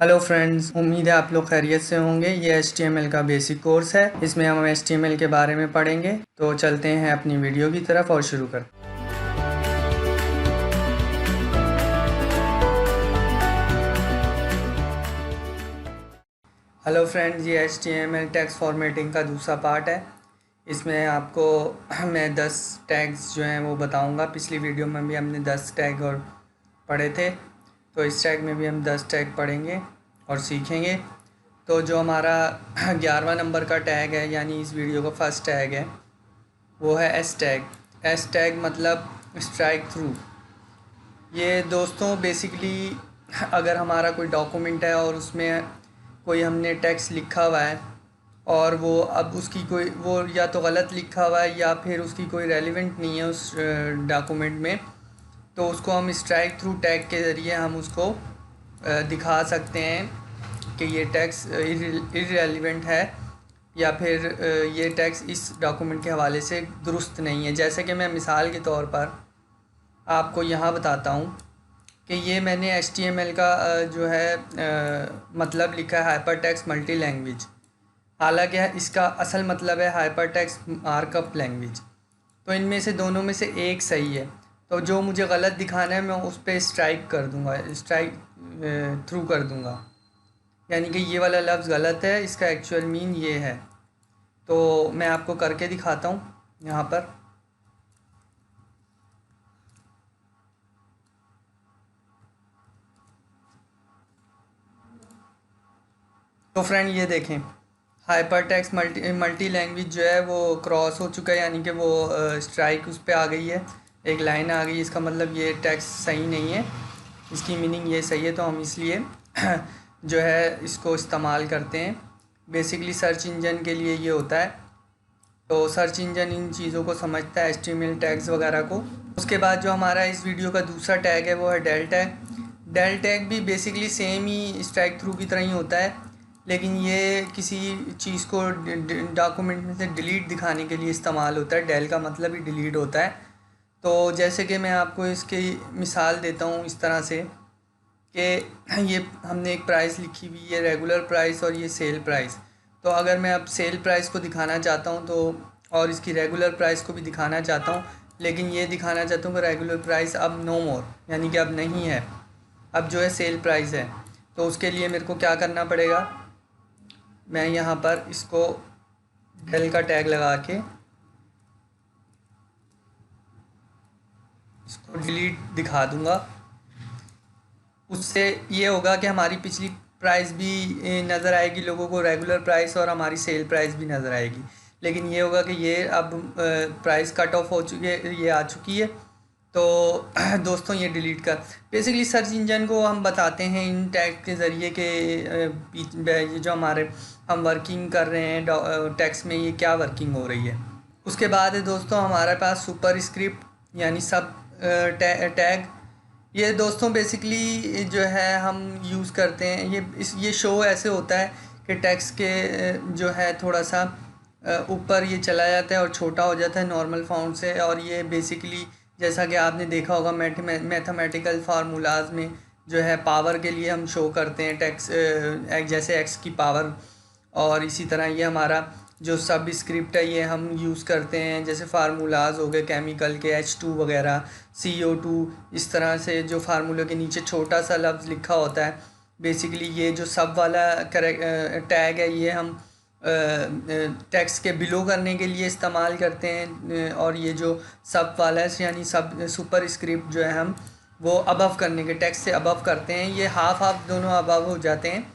Hello friends, उम्मीद है आप लोग खैरियत से होंगे। ये HTML का बेसिक कोर्स है। इसमें हम HTML के बारे में पढ़ेंगे। तो चलते हैं अपनी वीडियो की तरफ और शुरू करते हैं। हेलो फ्रेंड्स, ये HTML टेक्स्ट फॉर्मेटिंग का दूसरा पार्ट है। इसमें आपको मैं 10 टैग्स जो हैं वो बताऊंगा। पिछली वीडियो में भी हमने 10 टैग और पढ़े थे, तो इस टैग में भी हम 10 टैग पढ़ेंगे और सीखेंगे। तो जो हमारा 11वां नंबर का टैग है, यानी इस वीडियो का फर्स्ट टैग है, वो है एस टैग। एस टैग मतलब स्ट्राइक थ्रू। ये दोस्तों बेसिकली अगर हमारा कोई डॉक्यूमेंट है और उसमें कोई हमने टेक्स्ट लिखा हुआ है और वो अब उसकी कोई वो या तो गलत लिखा हुआ है या फिर उसकी कोई रेलिवेंट नहीं है उस डॉक्यूमेंट में, तो उसको हम स्ट्राइक थ्रू टैग के ज़रिए हम उसको दिखा सकते हैं कि ये टेक्स्ट इररेलेवेंट है या फिर ये टेक्स्ट इस डॉक्यूमेंट के हवाले से दुरुस्त नहीं है। जैसे कि मैं मिसाल के तौर पर आपको यहाँ बताता हूँ कि ये मैंने HTML का जो है मतलब लिखा है हाइपर टेक्स्ट मल्टी लैंग्वेज। हालांकि इसका असल मतलब है हाइपर टेक्स्ट मार्कअप लैंग्वेज। तो इनमें से दोनों में से एक सही है। तो जो मुझे गलत दिखाना है मैं उस पर स्ट्राइक कर दूंगा, स्ट्राइक थ्रू कर दूंगा। यानी कि ये वाला लफ्ज़ गलत है, इसका एक्चुअल मीन ये है। तो मैं आपको करके दिखाता हूँ यहाँ पर। तो फ्रेंड ये देखें, हाइपर टेक्स्ट मल्टी लैंग्वेज जो है वो क्रॉस हो चुका है, यानी कि वो स्ट्राइक उस पर आ गई है, एक लाइन आ गई। इसका मतलब ये टेक्स्ट सही नहीं है, इसकी मीनिंग ये सही है। तो हम इसलिए जो है इसको इस्तेमाल करते हैं। बेसिकली सर्च इंजन के लिए ये होता है। तो सर्च इंजन इन चीज़ों को समझता है, HTML टैग्स वगैरह को। उसके बाद जो हमारा इस वीडियो का दूसरा टैग है वो है डेल टैग। डेल टैग भी बेसिकली सेम ही स्ट्राइक थ्रू की तरह ही होता है, लेकिन ये किसी चीज़ को डॉक्यूमेंट में से डिलीट दिखाने के लिए इस्तेमाल होता है। डेल का मतलब ही डिलीट होता है। तो जैसे कि मैं आपको इसकी मिसाल देता हूँ इस तरह से कि ये हमने एक प्राइस लिखी हुई है, रेगुलर प्राइस और ये सेल प्राइस। तो अगर मैं अब सेल प्राइस को दिखाना चाहता हूँ तो और इसकी रेगुलर प्राइस को भी दिखाना चाहता हूँ, लेकिन ये दिखाना चाहता हूँ कि रेगुलर प्राइस अब नो मोर, यानी कि अब नहीं है, अब जो है सेल प्राइस है। तो उसके लिए मेरे को क्या करना पड़ेगा, मैं यहाँ पर इसको डेल का टैग लगा के इसको डिलीट दिखा दूँगा। उससे ये होगा कि हमारी पिछली प्राइस भी नज़र आएगी लोगों को, रेगुलर प्राइस, और हमारी सेल प्राइस भी नज़र आएगी। लेकिन ये होगा कि ये अब प्राइस कट ऑफ हो चुकी है, ये आ चुकी है। तो दोस्तों ये डिलीट कर, बेसिकली सर्च इंजन को हम बताते हैं इन टैग के ज़रिए कि ये जो हमारे हम वर्किंग कर रहे हैं टेक्स्ट में, ये क्या वर्किंग हो रही है। उसके बाद है दोस्तों हमारे पास सुपर स्क्रिप्ट यानी सब टैग। ये दोस्तों बेसिकली जो है हम यूज़ करते हैं, ये शो ऐसे होता है कि टेक्स्ट के जो है थोड़ा सा ऊपर ये चला जाता है और छोटा हो जाता है नॉर्मल फाउंड से। और ये बेसिकली जैसा कि आपने देखा होगा मैथमेटिकल फार्मूलाज में जो है पावर के लिए हम शो करते हैं टेक्स्ट, जैसे x की पावर। और इसी तरह ये हमारा जो सब स्क्रिप्ट है ये हम यूज़ करते हैं, जैसे फार्मूलाज हो गए केमिकल के, H2 वगैरह, CO2, इस तरह से जो फार्मूले के नीचे छोटा सा लफ्ज़ लिखा होता है। बेसिकली ये जो सब वाला टैग है ये हम टेक्स्ट के बिलो करने के लिए इस्तेमाल करते हैं, और ये जो सब वाला है यानी सब सुपर स्क्रिप्ट जो है हम वो अबव करने के, टेक्स्ट से अबव करते हैं। ये हाफ हाफ दोनों अबव हो जाते हैं।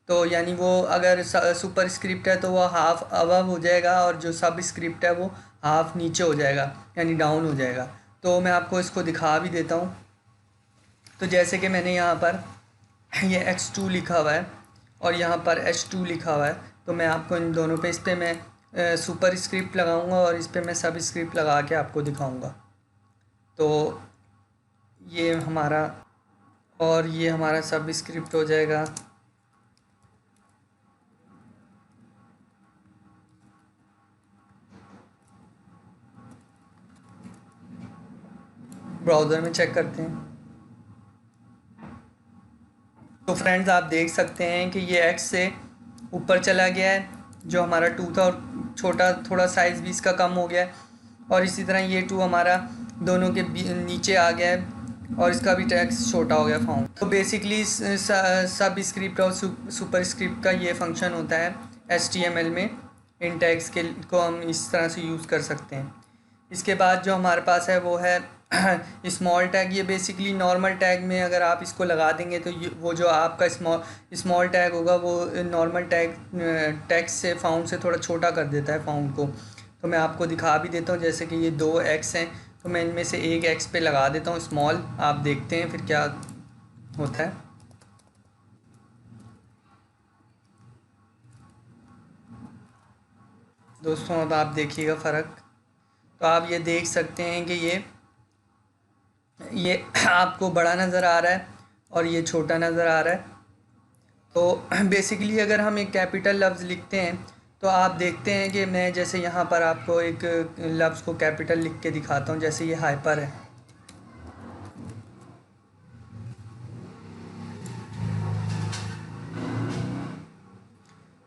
तो यानी वो अगर सुपर स्क्रिप्ट है तो वो हाफ अबव हो जाएगा, और जो सब स्क्रिप्ट है वो हाफ नीचे हो जाएगा, यानी डाउन हो जाएगा। तो मैं आपको इसको दिखा भी देता हूँ। तो जैसे कि मैंने यहाँ पर ये X2 लिखा हुआ है और यहाँ पर H2 लिखा हुआ है, तो मैं आपको इन दोनों पे, इस पर मैं सुपर स्क्रिप्ट लगाऊंगा और इस पर मैं सब स्क्रिप्ट लगा के आपको दिखाऊंगा। तो ये हमारा, और ये हमारा सब स्क्रिप्ट हो जाएगा। ब्राउज़र में चेक करते हैं। तो फ्रेंड्स आप देख सकते हैं कि ये एक्स से ऊपर चला गया है, जो हमारा टू था, और छोटा थोड़ा साइज़ भी इसका कम हो गया है। और इसी तरह ये टू हमारा दोनों के नीचे आ गया है और इसका भी टेक्स्ट छोटा हो गया फाउंड। तो बेसिकली सब स्क्रिप्ट और सुपर स्क्रिप्ट का ये फंक्शन होता है HTML में। इन टैग्स के को हम इस तरह से यूज़ कर सकते हैं। इसके बाद जो हमारे पास है वो है स्मॉल टैग। ये बेसिकली नॉर्मल टैग में अगर आप इसको लगा देंगे तो वो जो आपका स्मॉल टैग होगा वो नॉर्मल टेक्स्ट से फाउंड से थोड़ा छोटा कर देता है फाउंड को। तो मैं आपको दिखा भी देता हूँ, जैसे कि ये 2 एक्स हैं तो मैं इनमें से एक एक्स पे लगा देता हूँ स्मॉल। आप देखते हैं फिर क्या होता है। दोस्तों अब आप देखिएगा फ़र्क। तो आप ये देख सकते हैं कि ये आपको बड़ा नज़र आ रहा है और ये छोटा नज़र आ रहा है। तो बेसिकली अगर हम एक कैपिटल लफ्ज़ लिखते हैं तो आप देखते हैं कि मैं जैसे यहाँ पर आपको एक लफ्ज़ को कैपिटल लिख के दिखाता हूँ, जैसे ये हाइपर है।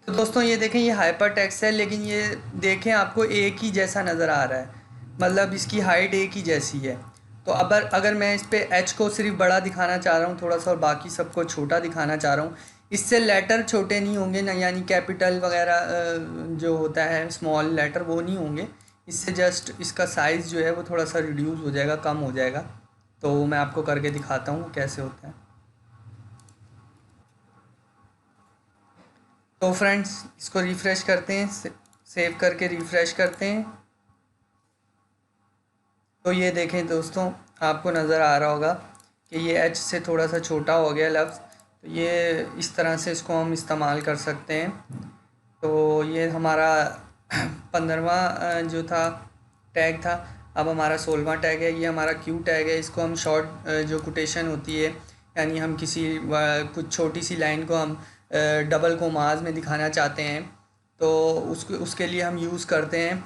तो दोस्तों ये देखें ये हाइपर टेक्स्ट है, लेकिन ये देखें आपको एक ही जैसा नज़र आ रहा है, मतलब इसकी हाइट एक ही जैसी है। तो अगर मैं इस पर एच को सिर्फ बड़ा दिखाना चाह रहा हूँ थोड़ा सा और बाकी सबको छोटा दिखाना चाह रहा हूँ, इससे लेटर छोटे नहीं होंगे ना, यानी कैपिटल वगैरह जो होता है स्मॉल लेटर वो नहीं होंगे। इससे जस्ट इसका साइज़ जो है वो थोड़ा सा रिड्यूस हो जाएगा, कम हो जाएगा। तो मैं आपको करके दिखाता हूँ कैसे होता है। तो फ्रेंड्स इसको रिफ़्रेश करते हैं, सेव करके रिफ़्रेश करते हैं। तो ये देखें दोस्तों, आपको नज़र आ रहा होगा कि ये एच से थोड़ा सा छोटा हो गया लफ्ज़। तो ये इस तरह से इसको हम इस्तेमाल कर सकते हैं। तो ये हमारा 15वां जो था टैग था, अब हमारा 16वां टैग है। ये हमारा क्यू टैग है। इसको हम शॉर्ट जो कोटेशन होती है, यानी हम किसी कुछ छोटी सी लाइन को हम डबल कोमाज में दिखाना चाहते हैं तो उसके लिए हम यूज़ करते हैं।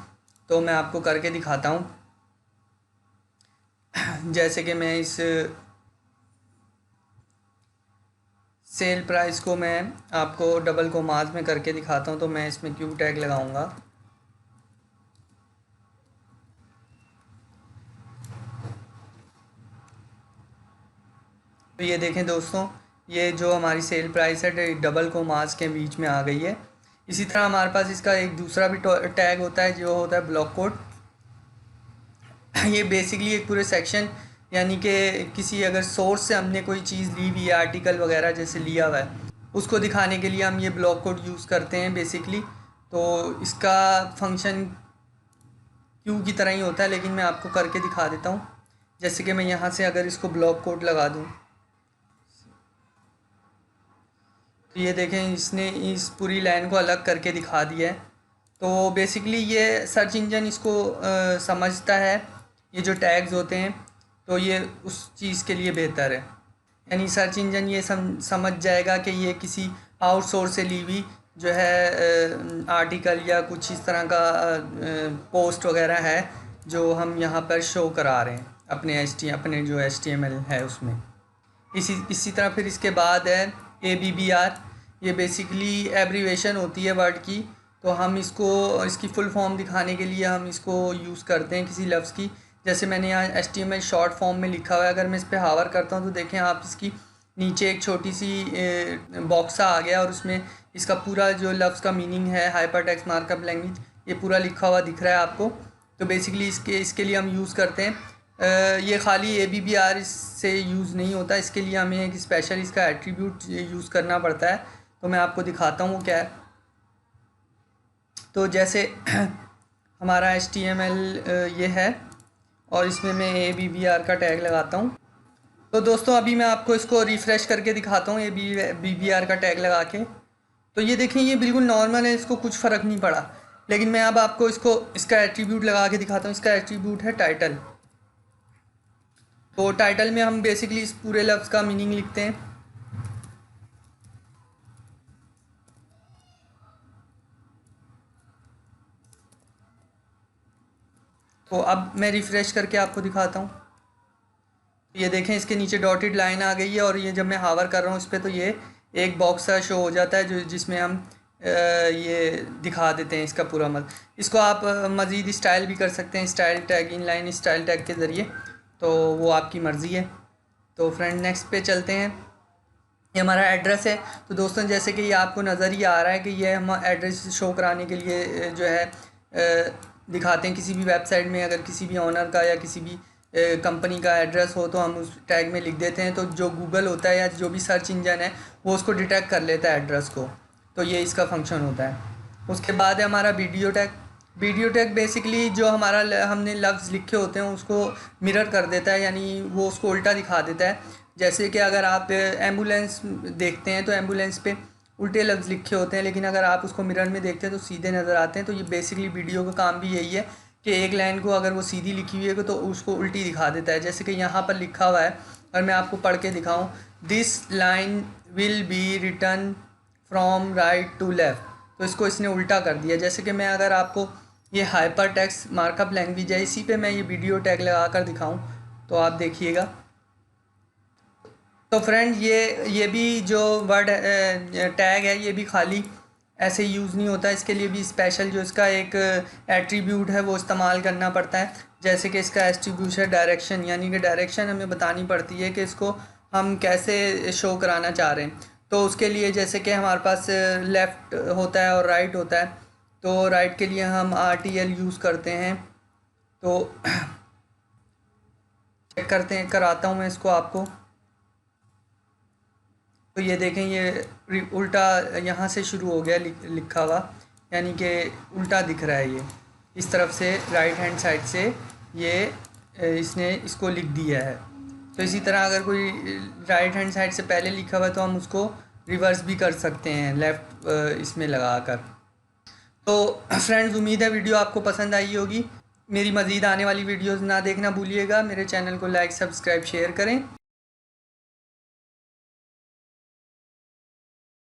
तो मैं आपको करके दिखाता हूँ, जैसे कि मैं इस सेल प्राइस को मैं आपको डबल कोमाज में करके दिखाता हूँ। तो मैं इसमें क्यू टैग लगाऊंगा। तो ये देखें दोस्तों, ये जो हमारी सेल प्राइस है डबल कोमाज के बीच में आ गई है। इसी तरह हमारे पास इसका एक दूसरा भी टैग होता है जो होता है ब्लॉक कोड। ये बेसिकली एक पूरे सेक्शन, यानी कि किसी अगर सोर्स से हमने कोई चीज़ ली हुई है, आर्टिकल वगैरह जैसे लिया हुआ है, उसको दिखाने के लिए हम ये ब्लॉक कोड यूज़ करते हैं बेसिकली। तो इसका फंक्शन क्यू की तरह ही होता है, लेकिन मैं आपको करके दिखा देता हूँ। जैसे कि मैं यहाँ से अगर इसको ब्लॉक कोड लगा दूँ तो ये देखें इसने इस पूरी लाइन को अलग करके दिखा दिया है। तो बेसिकली ये सर्च इंजन इसको समझता है, ये जो टैग्स होते हैं, तो ये उस चीज़ के लिए बेहतर है। यानी सर्च इंजन ये समझ जाएगा कि ये किसी आउटसोर्स से ली हुई जो है आर्टिकल या कुछ इस तरह का पोस्ट वगैरह है जो हम यहाँ पर शो करा रहे हैं अपने जो HTML है उसमें। इसी तरह फिर इसके बाद है ABBR। ये बेसिकली एब्रीवेशन होती है वर्ड की। तो हम इसकी फुल फॉर्म दिखाने के लिए हम इसको यूज़ करते हैं किसी लफ्ज़ की। जैसे मैंने यहाँ HTML शॉर्ट फॉर्म में लिखा हुआ है, अगर मैं इस पर हावर करता हूँ तो देखें आप, इसकी नीचे एक छोटी सी बॉक्स आ गया और उसमें इसका पूरा जो लफ्ज़ का मीनिंग है हाइपर टेक्स्ट मार्कअप लैंग्वेज ये पूरा लिखा हुआ दिख रहा है आपको। तो बेसिकली इसके लिए हम यूज़ करते हैं। ये खाली ABBR से यूज़ नहीं होता, इसके लिए हमें एक स्पेशल इसका एट्रीब्यूट यूज़ करना पड़ता है। तो मैं आपको दिखाता हूँ वो क्या है। तो जैसे हमारा HTML ये है और इसमें मैं ABBR का टैग लगाता हूँ। तो दोस्तों अभी मैं आपको इसको रिफ़्रेश करके दिखाता हूँ ABBR का टैग लगा के। तो ये देखें ये बिल्कुल नॉर्मल है, इसको कुछ फ़र्क नहीं पड़ा। लेकिन मैं अब आपको इसका एट्रीब्यूट लगा के दिखाता हूँ। इसका एट्रीब्यूट है टाइटल। तो टाइटल में हम बेसिकली इस पूरे लफ्ज़ का मीनिंग लिखते हैं। तो अब मैं रिफ़्रेश करके आपको दिखाता हूँ। ये देखें इसके नीचे डॉटेड लाइन आ गई है, और ये जब मैं हावर कर रहा हूँ इस पर तो ये एक बॉक्स सा शो हो जाता है जो जिसमें हम ये दिखा देते हैं इसका पूरा इसको आप मज़ीद स्टाइल भी कर सकते हैं, style tag, in line style tag के ज़रिए, तो वो आपकी मर्ज़ी है। तो फ्रेंड नेक्स्ट पे चलते हैं। ये हमारा एड्रेस है। तो दोस्तों जैसे कि ये आपको नज़र ही आ रहा है कि ये हम एड्रेस शो कराने के लिए जो है दिखाते हैं किसी भी वेबसाइट में। अगर किसी भी ऑनर का या किसी भी कंपनी का एड्रेस हो तो हम उस टैग में लिख देते हैं, तो जो गूगल होता है या जो भी सर्च इंजन है वो उसको डिटेक्ट कर लेता है एड्रेस को। तो ये इसका फंक्शन होता है। उसके बाद है हमारा video tag. Video tag basically जो हमारा हमने लफ्ज़ लिखे होते हैं उसको मिरर कर देता है, यानी वो उसको उल्टा दिखा देता है। जैसे कि अगर आप एम्बुलेंस देखते हैं तो एम्बुलेंस पे उल्टे लफ्ज़ लिखे होते हैं, लेकिन अगर आप उसको मिरर में देखते हैं तो सीधे नज़र आते हैं। तो ये बेसिकली वीडियो का काम भी यही है कि एक लाइन को अगर वो सीधी लिखी हुई है तो उसको उल्टी दिखा देता है। जैसे कि यहाँ पर लिखा हुआ है, और मैं आपको पढ़ के दिखाऊँ, this line will be written from right to left, तो इसको इसने उल्टा कर दिया। जैसे कि मैं अगर आपको ये हाइपर टेक्स्ट मार्कअप लैंग्वेज है, इसी पे मैं ये वीडियो टैग लगा कर दिखाऊँ तो आप देखिएगा। तो फ्रेंड ये भी जो वर्ड टैग है ये भी खाली ऐसे यूज़ नहीं होता, इसके लिए भी स्पेशल जो इसका एक एट्रीब्यूट है वो इस्तेमाल करना पड़ता है। जैसे कि इसका एट्रीब्यूट है डायरेक्शन, यानी कि डायरेक्शन हमें बतानी पड़ती है कि इसको हम कैसे शो कराना चाह रहे हैं। तो उसके लिए जैसे कि हमारे पास लेफ़्ट होता है और राइट होता है, तो राइट के लिए हम RTL यूज़ करते हैं। तो चेक करते हैं, कराता हूँ मैं इसको आपको। तो ये देखें ये उल्टा यहाँ से शुरू हो गया लिखा हुआ, यानी कि उल्टा दिख रहा है। ये इस तरफ से राइट हैंड साइड से ये इसने इसको लिख दिया है। तो इसी तरह अगर कोई राइट हैंड साइड से पहले लिखा हुआ है तो हम उसको रिवर्स भी कर सकते हैं लेफ़्ट इसमें लगा कर। तो फ्रेंड्स उम्मीद है वीडियो आपको पसंद आई होगी। मेरी मज़ीद आने वाली वीडियोज़ ना देखना भूलिएगा। मेरे चैनल को लाइक, सब्सक्राइब, शेयर करें।